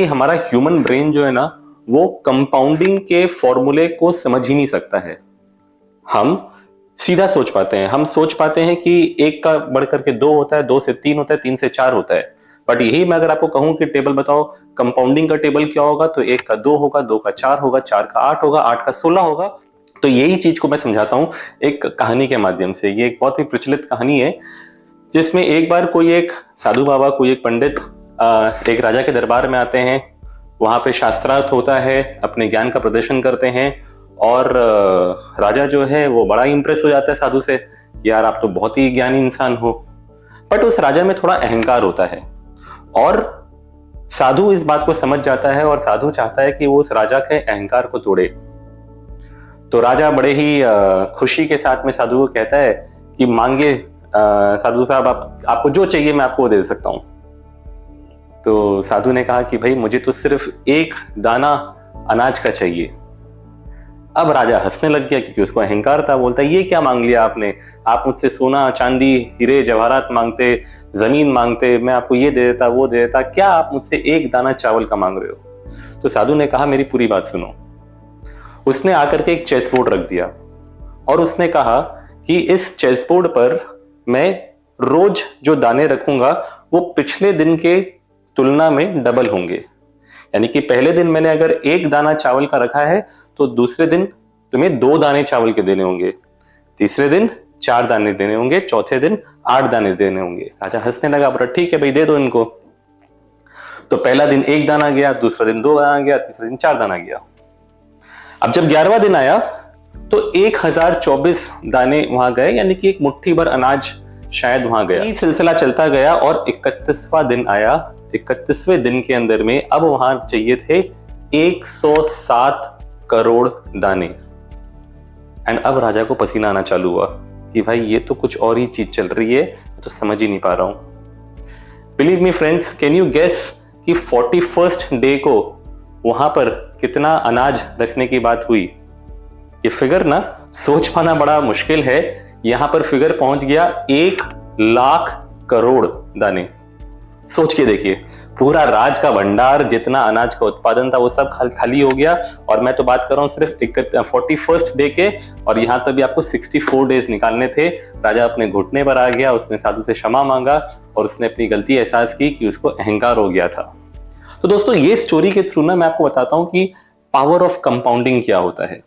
कि हमारा human brain जो है ना, वो कंपाउंडिंग के फॉर्मूले को समझ ही नहीं सकता है। हम सीधा सोच पाते हैं, हम सोच पाते हैं कि एक का बढ़ करके दो होता है, दो से तीन होता है, तीन से चार होता है। बट यही मैं अगर आपको कहूं कि टेबल बताओ कंपाउंडिंग का टेबल क्या होगा, तो एक का दो होगा, दो का चार होगा, चार का आठ होगा, आठ का 16 होगा। तो यही चीज को मैं समझाता हूं एक कहानी के माध्यम से। ये एक बहुत ही प्रचलित कहानी है, जिसमें एक बार कोई एक साधु बाबा, कोई एक पंडित एक राजा के दरबार में आते हैं। वहां पे शास्त्रार्थ होता है, अपने ज्ञान का प्रदर्शन करते हैं। और राजा जो है वो बड़ा इंप्रेस हो जाता है साधु से, यार आप तो बहुत ही ज्ञानी इंसान हो। बट उस राजा में थोड़ा अहंकार होता है और साधु इस बात को समझ जाता है और साधु चाहता है कि वो उस राजा के अहंकार को तोड़े। तो राजा बड़े ही खुशी के साथ में साधु को कहता है कि मांगे साधु साहब, आपको जो चाहिए मैं आपको दे सकता हूं। तो साधु ने कहा कि भाई मुझे तो सिर्फ एक दाना अनाज का चाहिए। अब राजा हंसने लग गया क्योंकि उसको अहंकार था। बोलता है ये क्या मांग लिया आपने, आप मुझसे सोना चांदी हीरे जवाहरात मांगते, जमीन मांगते, मैं आपको ये दे देता वो दे देता, क्या आप मुझसे एक दाना चावल का मांग रहे हो। तो साधु ने कहा मेरी पूरी बात सुनो। उसने आकर के एक चेस बोर्ड रख दिया और उसने कहा कि इस चेस बोर्ड पर मैं रोज जो दाने रखूंगा वो पिछले दिन के तुलना में डबल होंगे। यानी कि पहले दिन मैंने अगर एक दाना चावल का रखा है तो दूसरे दिन तुम्हें दो दाने चावल के देने होंगे, तीसरे दिन चार दाने देने होंगे, चौथे दिन 8 दाने देने होंगे। राजा हंसने लगा, बोला ठीक है भाई दे दो इनको। तो पहला दिन एक दाना गया, दूसरा दिन 2 दाना गया, तीसरे दिन 4 दाना गया। अब जब 11वां दिन आया तो 1024 दाने वहां गए, यानी कि एक मुट्ठी भर अनाज शायद वहां गया। ये सिलसिला चलता गया और 31वां दिन आया। 31वें दिन के अंदर में अब वहां चाहिए थे 107 करोड़ दाने। एंड अब राजा को पसीना आना चालू हुआ कि भाई ये तो कुछ और ही चीज चल रही है, तो समझ ही नहीं पा रहा हूं। Believe me friends, can you guess कि 41st डे को वहां पर कितना अनाज रखने की बात हुई। ये फिगर ना सोच पाना बड़ा मुश्किल है। यहां पर फिगर पहुंच गया 1,00,000 करोड़ दाने। सोच के देखिए, पूरा राज का भंडार, जितना अनाज का उत्पादन था वो सब खाली हो गया। और मैं तो बात कर रहा हूं सिर्फ 41st डे के, और यहां तक भी आपको 64 डेज निकालने थे। राजा अपने घुटने पर आ गया, उसने साधु से क्षमा मांगा और उसने अपनी गलती एहसास की कि उसको अहंकार हो गया था। तो दोस्तों ये स्टोरी के थ्रू ना मैं आपको बताता हूं कि पावर ऑफ कंपाउंडिंग क्या होता है।